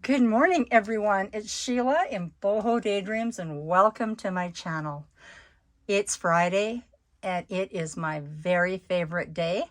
Good morning, everyone. It's Sheila in Boho Daydreams, and welcome to my channel. It's Friday, and it is my very favorite day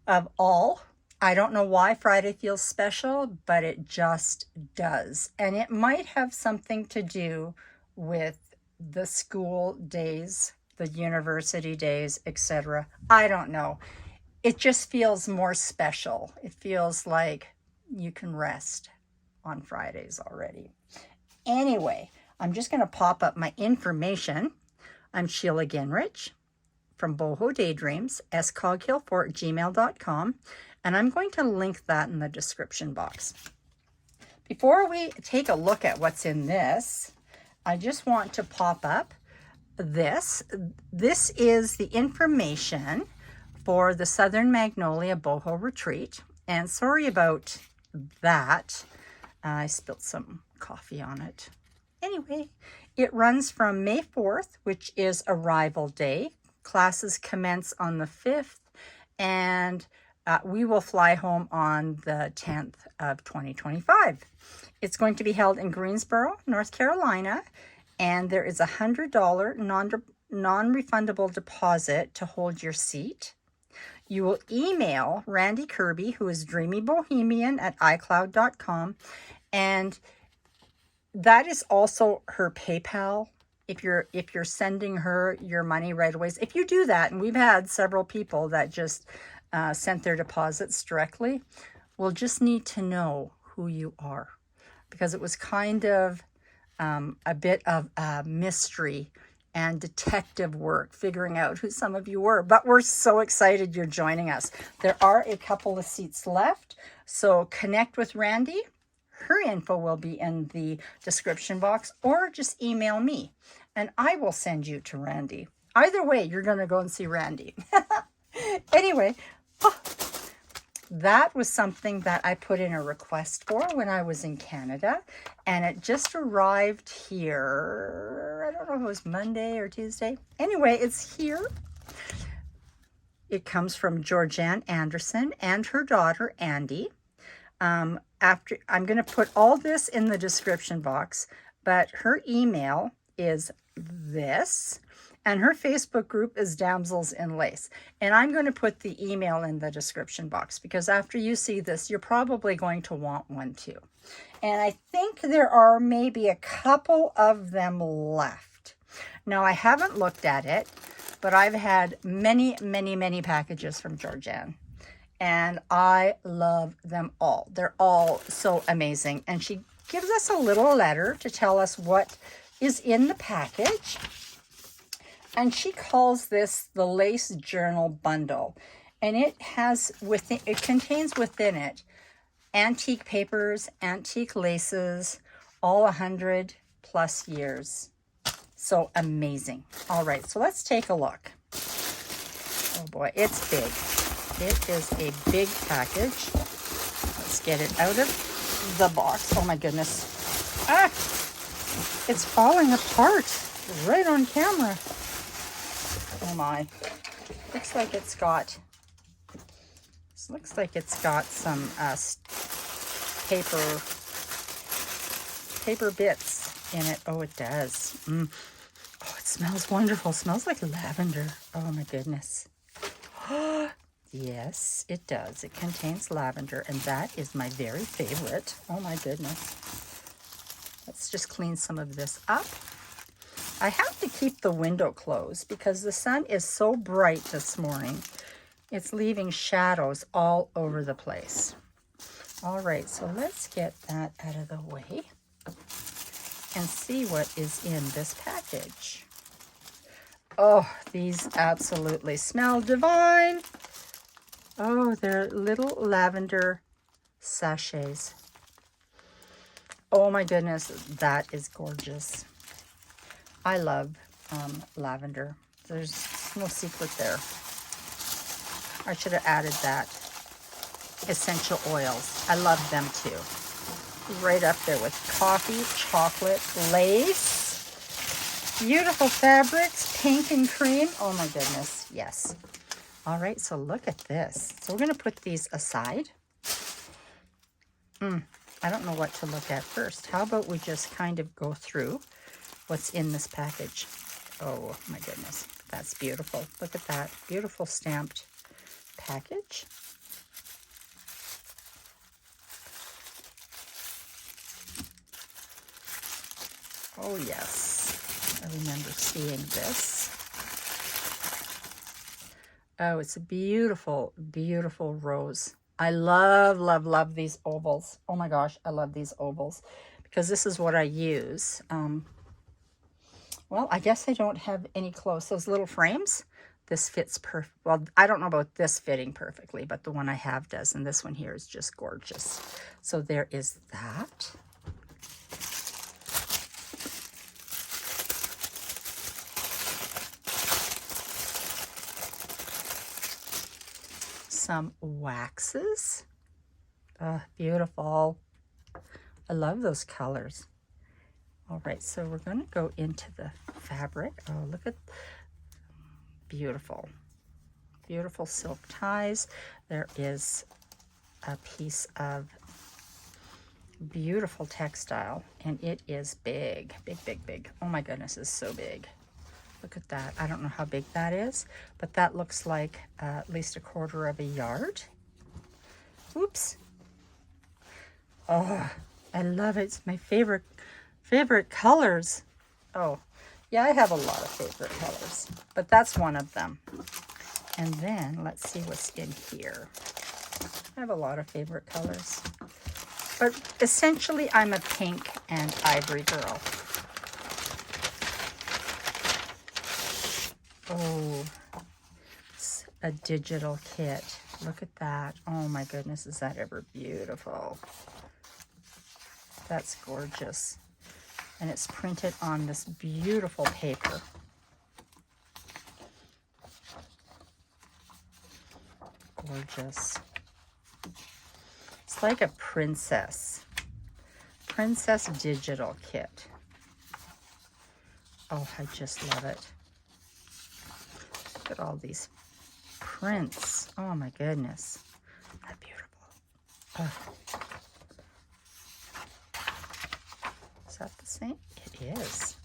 of all. I don't know why Friday feels special, but it just does. And it might have something to do with the school days, the university days, etc. I don't know. It just feels more special. It feels like you can rest on Fridays already. Anyway, I'm just going to pop up my information. I'm Sheila Ginrich from Boho Daydreams, scoghillfort@gmail.com, and I'm going to link that in the description box. Before we take a look at what's in this, I just want to pop up this. This is the information for the Southern Magnolia Boho Retreat, and sorry about that. I spilled some coffee on it. Anyway, it runs from May 4th, which is arrival day. Classes commence on the 5th, and we will fly home on the 10th of 2025. It's going to be held in Greensboro, North Carolina, and there is a $100 non-refundable deposit to hold your seat. You will email Randy Kirby, who is dreamybohemian at icloud.com, and that is also her PayPal. If you're sending her your money right away, if you do that, and we've had several people that just sent their deposits directly, we'll just need to know who you are, because it was kind of a bit of a mystery and detective work figuring out who some of you were, but we're so excited you're joining us. There are a couple of seats left, so connect with Randy. Her info will be in the description box, or just email me and I will send you to Randy. Either way, you're going to go and see Randy. Anyway, that was something that I put in a request for when I was in Canada, and it just arrived here. I don't know if it was Monday or Tuesday. Anyway, it's here. It comes from Georganne Anderson and her daughter, Andi. I'm going to put all this in the description box, but her email is this, and her Facebook group is Damsels in Lace. And I'm going to put the email in the description box, because after you see this, you're probably going to want one too. And I think there are maybe a couple of them left. Now, I haven't looked at it, but I've had many, many, many packages from Georganne, and I love them all. They're all so amazing. And she gives us a little letter to tell us what is in the package. And she calls this the Lace Journal Bundle. And it contains within it antique papers, antique laces, all 100 plus years. So amazing. All right, so let's take a look. Oh boy, it's big. It is a big package. Let's get it out of the box. Oh my goodness. Ah! It's falling apart right on camera. Oh my. Looks like it's got some paper bits in it. Oh, it does. Oh, it smells wonderful. It smells like lavender. Oh my goodness. Yes, it does. It contains lavender, and that is my very favorite. Oh my goodness. Let's just clean some of this up. I have to keep the window closed because the sun is so bright this morning. It's leaving shadows all over the place. All right, so let's get that out of the way and see what is in this package. Oh, these absolutely smell divine. Oh, they're little lavender sachets. Oh my goodness, that is gorgeous. I love lavender. There's no secret there. I should have added that. Essential oils. I love them too. Right up there with coffee, chocolate, lace, beautiful fabrics, pink and cream. Oh my goodness, yes. All right, so look at this. So we're going to put these aside. I don't know what to look at first. How about we just kind of go through what's in this package? Oh my goodness, that's beautiful. Look at that beautiful stamped package. Oh yes, I remember seeing this. Oh, it's a beautiful, beautiful rose. I love, love, love these ovals. Oh my gosh, I love these ovals because this is what I use. Well, I guess I don't have any close. Those little frames, this fits perfect. Well, I don't know about this fitting perfectly, but the one I have does. And this one here is just gorgeous. So there is that. Some waxes. Beautiful. I love those colors. All right, so we're going to go into the fabric. Oh, look at beautiful, beautiful silk ties. There is a piece of beautiful textile, and it is big, big, big, big. Oh my goodness, it's so big. Look at that. I don't know how big that is, but that looks like at least 1/4 yard. Oops. Oh, I love it. It's my favorite colors. Oh, yeah, I have a lot of favorite colors, but that's one of them. And then let's see what's in here. I have a lot of favorite colors, but essentially I'm a pink and ivory girl. Oh, it's a digital kit. Look at that. Oh my goodness, is that ever beautiful? That's gorgeous. And it's printed on this beautiful paper. Gorgeous. It's like a princess digital kit. Oh, I just love it. Look at all these prints. Oh my goodness. That's beautiful. Oh. Is that the same? It is.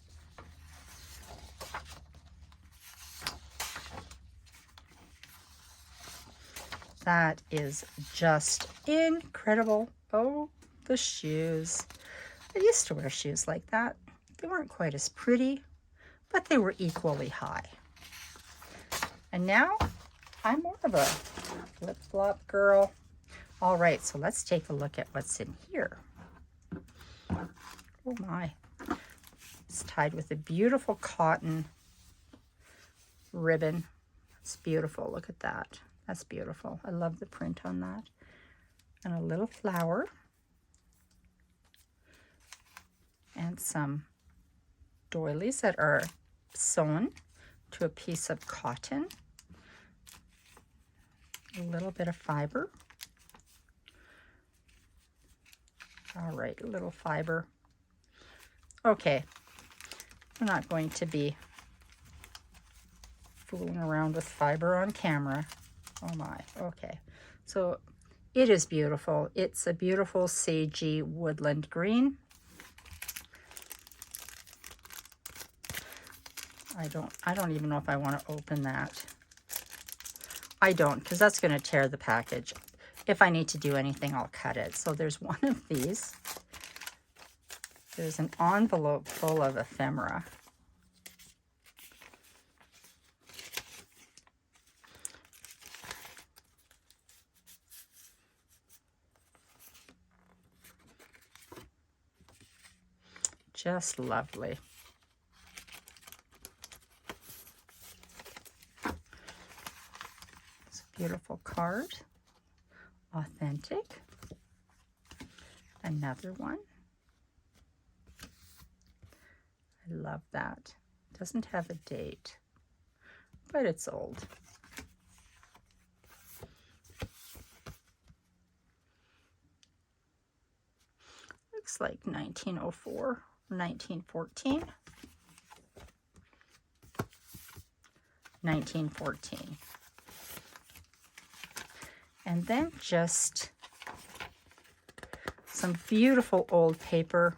That is just incredible. Oh, the shoes. I used to wear shoes like that. They weren't quite as pretty, but they were equally high. And now I'm more of a flip-flop girl. All right, so let's take a look at what's in here. Oh my. It's tied with a beautiful cotton ribbon. It's beautiful. Look at that. That's beautiful. I love the print on that. And a little flower. And some doilies that are sewn to a piece of cotton. A little bit of fiber. All right, a little fiber. Okay, I'm not going to be fooling around with fiber on camera. Oh my, okay. So it is beautiful. It's a beautiful sagey woodland green. I don't even know if I want to open that. I don't, because that's going to tear the package. If I need to do anything, I'll cut it. So there's one of these. There's an envelope full of ephemera. Just lovely. It's a beautiful card. Authentic. Another one. I love that. Doesn't have a date, but it's old. Looks like 1904, 1914. 1914. And then just Some beautiful old paper.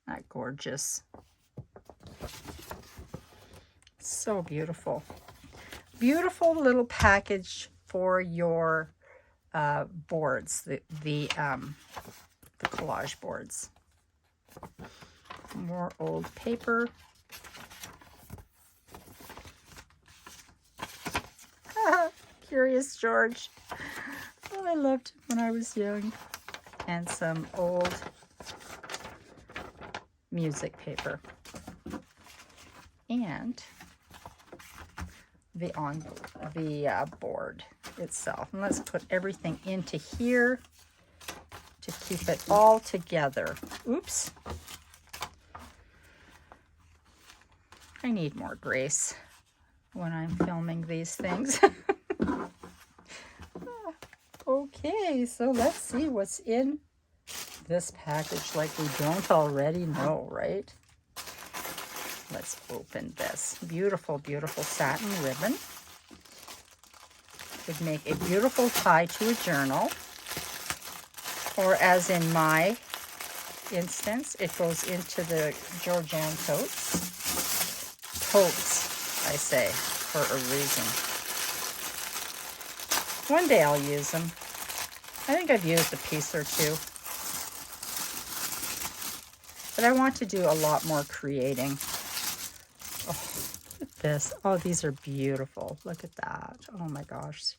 That gorgeous. So beautiful. Beautiful little package for your boards, the collage boards. More old paper. Curious George. Oh, I loved him when I was young. And some old music paper. And the board itself. And let's put everything into here to keep it all together. Oops. I need more grace when I'm filming these things. Okay, so let's see what's in this package like we don't already know, right? Let's open this. Beautiful, beautiful satin ribbon. Would make a beautiful tie to a journal. Or as in my instance, it goes into the Georganne totes. Totes, I say, for a reason. One day I'll use them. I think I've used a piece or two. But I want to do a lot more creating. Oh, look at this. Oh, these are beautiful. Look at that. Oh my gosh.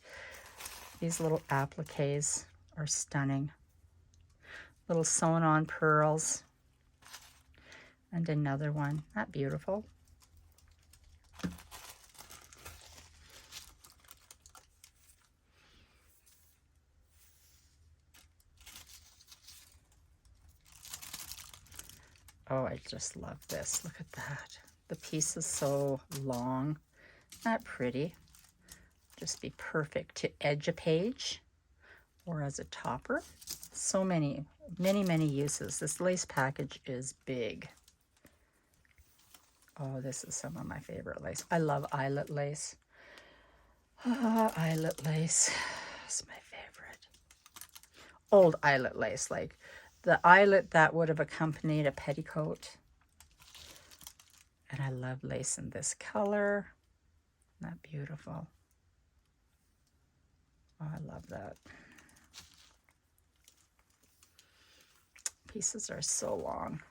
These little appliques are stunning. Little sewn on pearls. And another one. Not beautiful. Oh, I just love this. Look at that. The piece is so long. Not pretty. Just be perfect to edge a page or as a topper. So many uses. This lace package is big. Oh, this is some of my favorite lace. I love eyelet lace. Eyelet lace is my favorite. Old eyelet lace, like the eyelet that would have accompanied a petticoat. And I love lace in this color. Isn't that beautiful? Oh, I love that. Pieces are so long.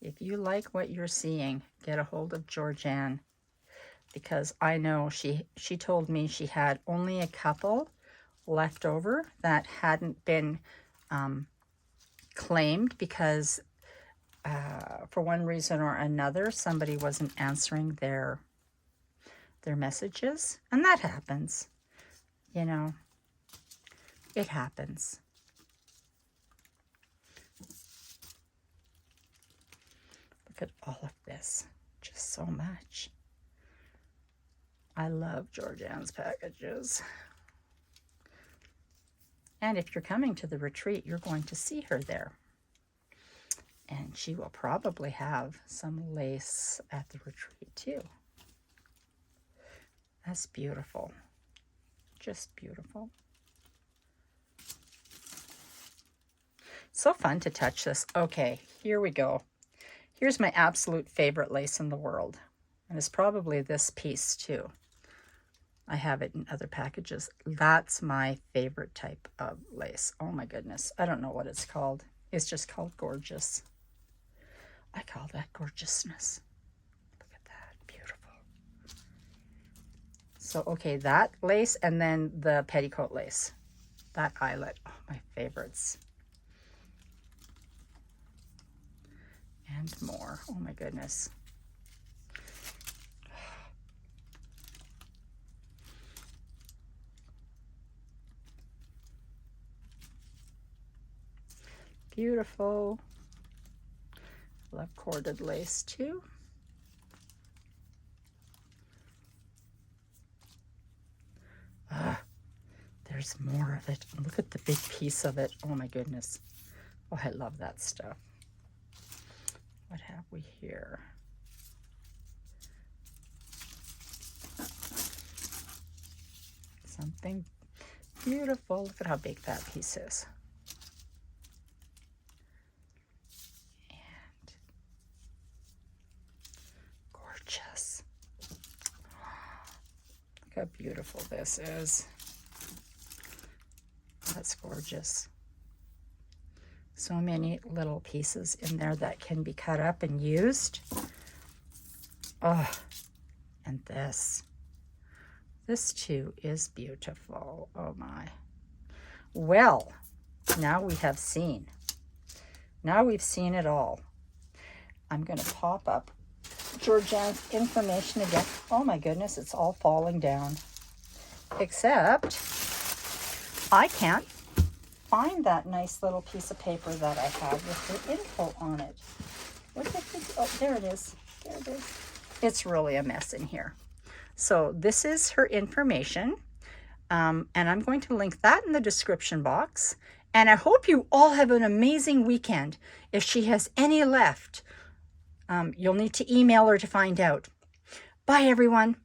If you like what you're seeing, get a hold of Georganne, because I know she told me she had only a couple left over that hadn't been claimed because for one reason or another somebody wasn't answering their messages, and that happens, you know, it happens. Look at all of this, just so much. I love Georganne's packages. And if you're coming to the retreat, you're going to see her there. And she will probably have some lace at the retreat too. That's beautiful. Just beautiful. So fun to touch this. Okay, here we go. Here's my absolute favorite lace in the world. And it's probably this piece too. I have it in other packages. That's my favorite type of lace. Oh my goodness. I don't know what it's called. It's just called gorgeous. I call that gorgeousness. Look at that. Beautiful. So, okay, that lace and then the petticoat lace. That eyelet. Oh, my favorites. And more. Oh my goodness. Beautiful. Love corded lace too. There's more of it. Look at the big piece of it. Oh my goodness. Oh, I love that stuff. What have we here? Something beautiful. Look at how big that piece is. And gorgeous. Look how beautiful this is. That's gorgeous. So many little pieces in there that can be cut up and used. Oh, and this. This too is beautiful. Oh my. Well, now we have seen. Now we've seen it all. I'm going to pop up Georganne's information again. Oh my goodness, it's all falling down. Except I can't find that nice little piece of paper that I had with the info on it. What did I think? Oh, there it is. There it is. It's really a mess in here. So this is her information, and I'm going to link that in the description box. And I hope you all have an amazing weekend. If she has any left, you'll need to email her to find out. Bye, everyone.